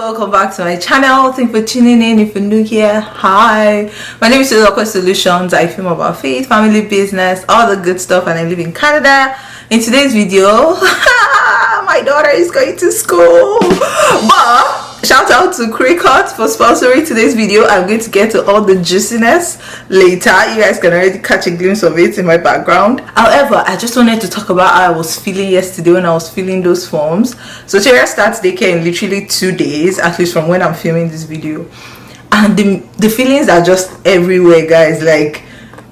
welcome back to my channel. Thank you for tuning in. If you're new here, hi, my name is Tolulope Solutions. I film about faith, family, business, all the good stuff, and I live in Canada. In today's video, my daughter is going to school, but shout out to Cricut for sponsoring today's video. I'm going to get to all the juiciness later. You guys can already catch a glimpse of it in my background. However, I just wanted to talk about how I was feeling yesterday when I was filling those forms. So SOTERIA starts daycare in literally 2 days, at least from when I'm filming this video, and the feelings are just everywhere, guys. Like,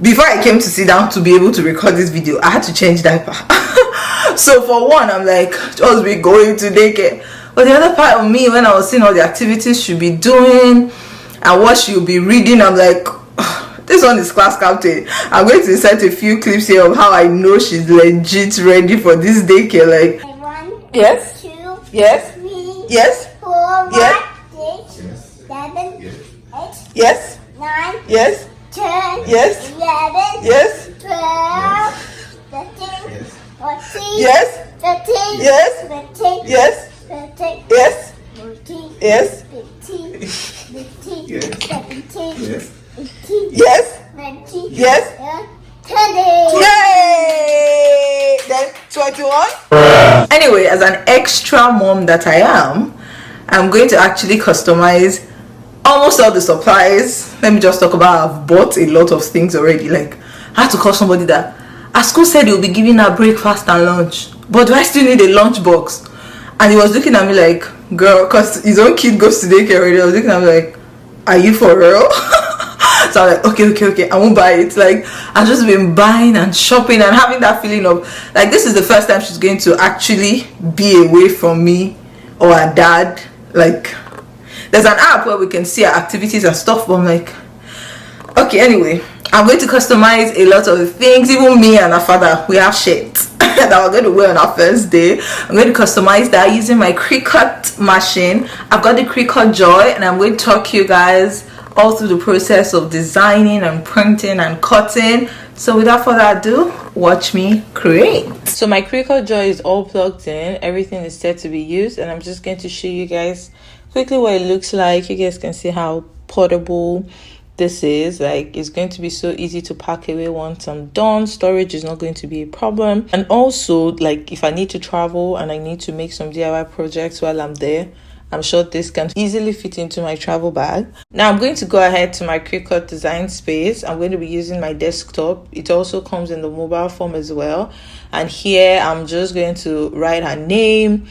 before I came to sit down to be able to record this video, I had to change diaper. So for one, I'm like, just be going to daycare. But the other part of me, when I was seeing all the activities she'll be doing and what she'll be reading, I'm like, this one is class captain. I'm going to insert a few clips here of how I know she's legit ready for this daycare. Like, 1, yes, 2, yes, 3, yes, 4, yes, 5, 6, 7, 8, yes, 9, yes, 10, yes, 11, yes, 12, 13, 14, yes, 15, yes, 15, yes, 13, yes, 14, yes, 15, 16, yes, 17, yes, 18, yes, 19, yes, 20. yay! Then 21. Anyway, as an extra mom that I am, I'm going to actually customize almost all the supplies. Let me just talk about, I've bought a lot of things already. Like, I had to call somebody that at school said he'll be giving her breakfast and lunch, but do I still need a lunch box? And he was looking at me like, girl, because his own kid goes to daycare already. I was looking at me like, are you for real? So I'm like, okay, I won't buy it. Like, I've just been buying and shopping and having that feeling of like, this is the first time she's going to actually be away from me or her dad. Like, there's an app where we can see our activities and stuff, but I'm like, okay, anyway, I'm going to customize a lot of the things. Even me and her father, we have shirts that we're going to wear on our first day. I'm going to customize that using my Cricut machine. I've got the Cricut Joy, and I'm going to talk you guys all through the process of designing and printing and cutting. So without further ado, watch me create. So my Cricut Joy is all plugged in. Everything is set to be used, and I'm just going to show you guys quickly what it looks like. You guys can see how portable this is. Like, it's going to be so easy to pack away once I'm done. Storage is not going to be a problem. And also, like, if I need to travel and I need to make some DIY projects while I'm there, I'm sure this can easily fit into my travel bag. Now I'm going to go ahead to my Cricut design space. I'm going to be using my desktop. It also comes in the mobile form as well. And here I'm just going to write her name.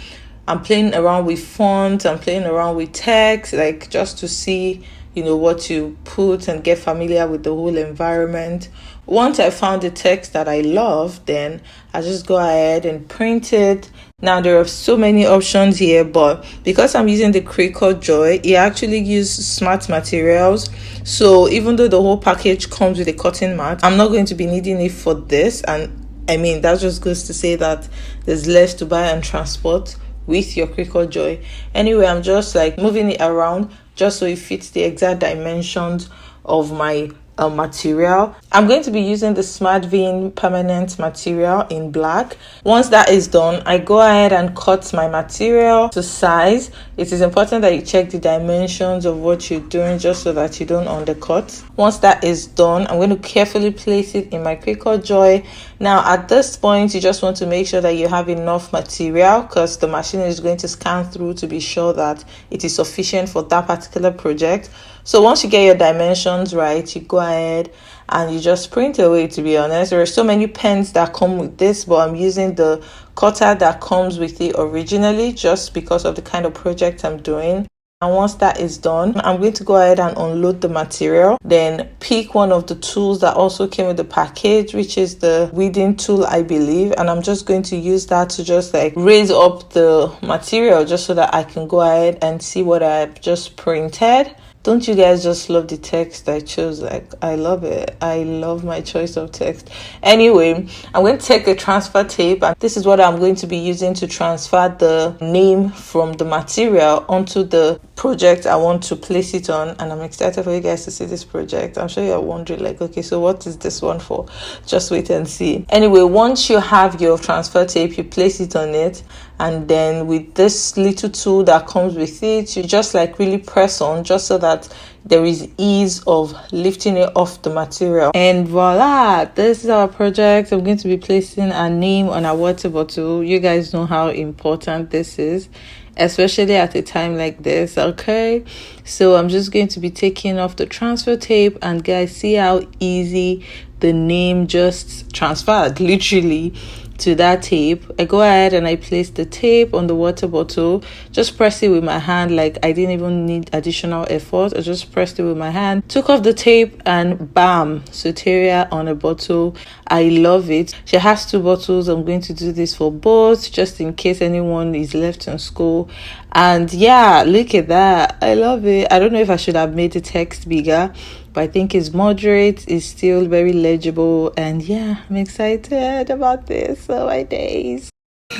I'm playing around with fonts. I'm playing around with text, like, just to see, you know, what to put and get familiar with the whole environment. Once I found the text that I love, then I just go ahead and print it. Now there are so many options here, but because I'm using the Cricut Joy, it actually uses smart materials. So even though the whole package comes with a cutting mat, I'm not going to be needing it for this. And I mean, that just goes to say that there's less to buy and transport with your Cricut Joy. Anyway, I'm just like moving it around just so it fits the exact dimensions of my material. I'm going to be using the Smart Vein permanent material in black. Once that is done, I go ahead and cut my material to size. It is important that you check the dimensions of what you're doing just so that you don't undercut. Once that is done, I'm going to carefully place it in my Cricut Joy. Now at this point, you just want to make sure that you have enough material, because the machine is going to scan through to be sure that it is sufficient for that particular project. So once you get your dimensions right, you go ahead and you just print away. To be honest, there are so many pens that come with this, but I'm using the cutter that comes with it originally just because of the kind of project I'm doing. And once that is done, I'm going to go ahead and unload the material, then pick one of the tools that also came with the package, which is the weeding tool, I believe. And I'm just going to use that to just like raise up the material just so that I can go ahead and see what I've just printed. Don't you guys just love the text I chose? Like, I love it. I love my choice of text. Anyway, I'm going to take a transfer tape, and this is what I'm going to be using to transfer the name from the material onto the project I want to place it on. And I'm excited for you guys to see this project. I'm sure you're wondering, like, okay, so what is this one for? Just wait and see. Anyway, once you have your transfer tape, you place it on it, and then with this little tool that comes with it, you just like really press on just so that there is ease of lifting it off the material. And voila, this is our project. I'm going to be placing a name on a water bottle. You guys know how important this is, especially at a time like this. Okay, so I'm just going to be taking off the transfer tape, and guys, see how easy the name just transferred literally to that tape. I go ahead and I place the tape on the water bottle, just press it with my hand. Like, I didn't even need additional effort. I just pressed it with my hand, took off the tape, and bam, SOTERIA on a bottle. I love it. She has 2 bottles. I'm going to do this for both, just in case anyone is left in school. And yeah, look at that. I love it. I don't know if I should have made the text bigger, but I think it's moderate, it's still very legible, and yeah, I'm excited about this. So my days.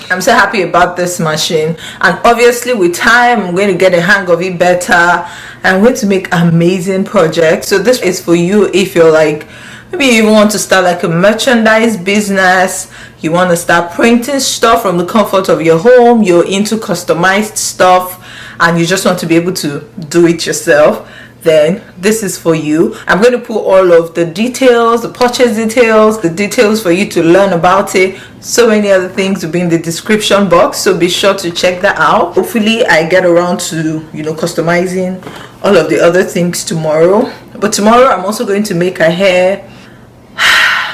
I'm so happy about this machine, and obviously with time I'm going to get the hang of it better, and I'm going to make amazing projects. So this is for you if you're like, maybe you even want to start like a merchandise business, you want to start printing stuff from the comfort of your home, you're into customized stuff and you just want to be able to do it yourself, then this is for you. I'm going to put all of the details, the purchase details, the details for you to learn about it. So many other things will be in the description box, so be sure to check that out. Hopefully I get around to, you know, customizing all of the other things tomorrow. But tomorrow I'm also going to make her hair.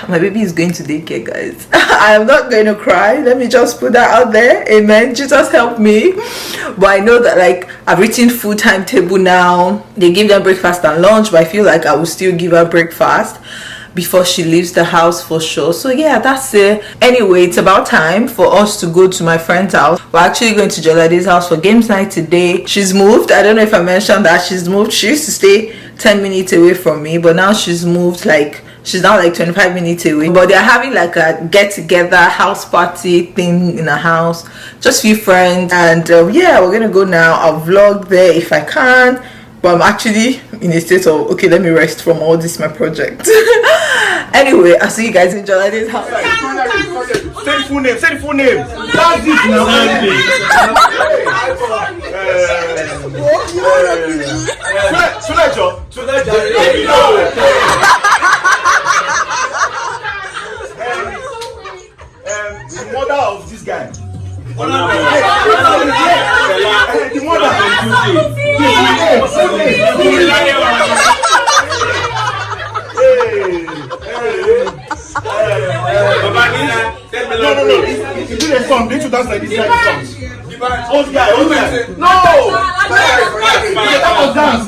My baby is going to daycare, guys. I am not going to cry. Let me just put that out there. Amen. Jesus help me. But I know that like I've written full timetable now. They give them breakfast and lunch, but I feel like I will still give her breakfast before she leaves the house for sure. So yeah, that's it. Anyway, it's about time for us to go to my friend's house. We're actually going to Jolade's house for games night today. She's moved. I don't know if I mentioned that she's moved. She used to stay 10 minutes away from me, but now she's moved, like she's now like 25 minutes away. But they're having like a get-together house party thing in a house, just few friends, and yeah, we're gonna go now. I'll vlog there if I can, but I'm actually in a state of, okay, let me rest from all this my project. Anyway, I'll see you guys in Jolade's house. Say the full name. Say the full name. That's it now. The mother of this guy. The No. You do the song. They should dance like this kind of song. Old guy. No. That was dance.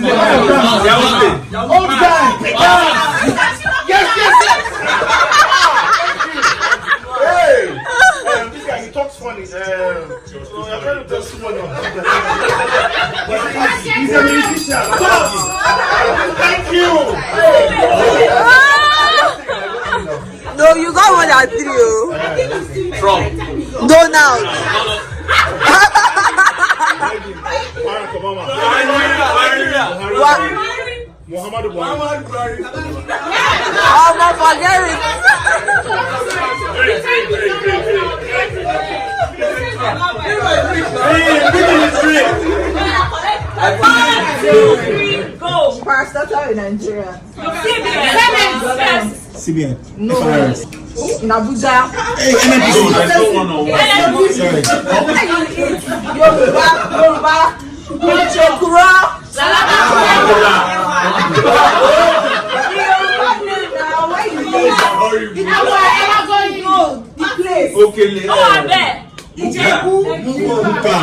Old guy. Yes. Hey. This guy, he talks funny. So I'm trying to just funny. He's a musician. Thank you. No, you got one at 3. From? Go now. Muhammadu Buhari. Oh, my forget it. Go. Parastatal in Nigeria. CBN. No. In Abuja. Hey, Yoruba. Chokura.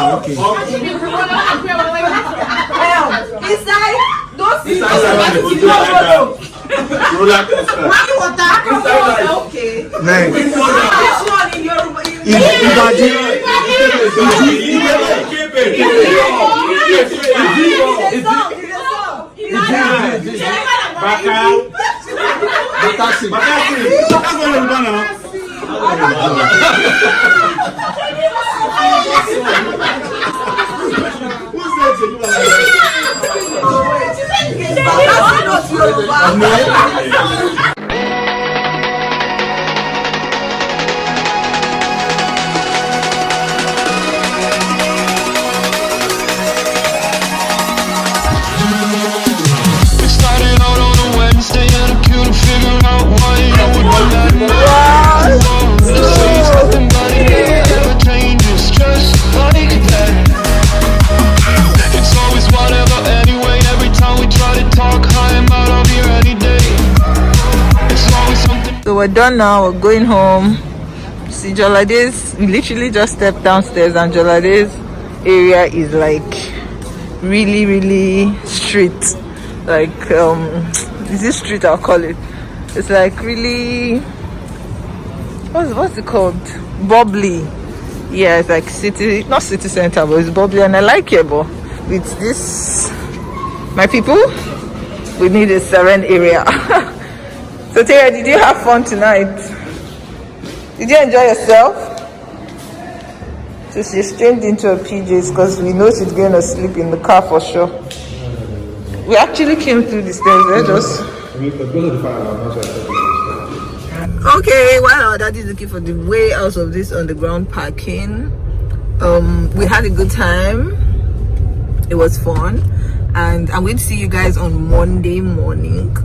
Okay. Inside those okay. So we're done now, we're going home. See, Jolade's, we literally just stepped downstairs, and Jolade's area is like really street, like is this street I'll call it? It's like really, what's it called? Bubbly. Yeah, it's like city, not city center, but it's bubbly, and I like it. But with this, my people, we need a serene area. So Tara, did you have fun tonight? Did you enjoy yourself? So she's changed into her PJs because we know she's going to sleep in the car for sure. We actually came through the stairs. We're just... Okay, while our daddy is looking for the way out of this underground parking, we had a good time. It was fun, and I'm going to see you guys on Monday morning.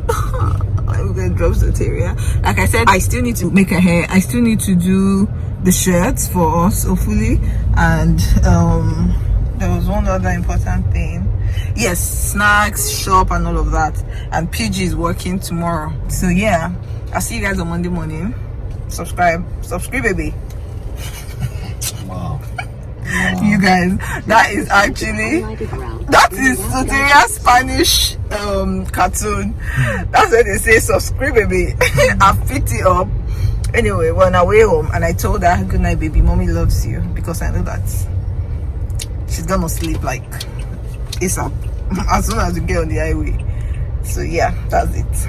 I'm going to drop SOTERIA. Like I said, I still need to make her hair. I still need to do the shirts for us, hopefully. And there was one other important thing. Yes, snacks, shop, and all of that. And PG is working tomorrow. So yeah, I'll see you guys on Monday morning. Subscribe, baby. Wow. You guys, that is actually, that is SOTERIA Spanish cartoon. That's why they say subscribe, baby. I picked it up. Anyway, we're on our way home, and I told her, good night, baby, mommy loves you, because I know that she's gonna sleep like ASAP as soon as we get on the highway. So yeah, that's it.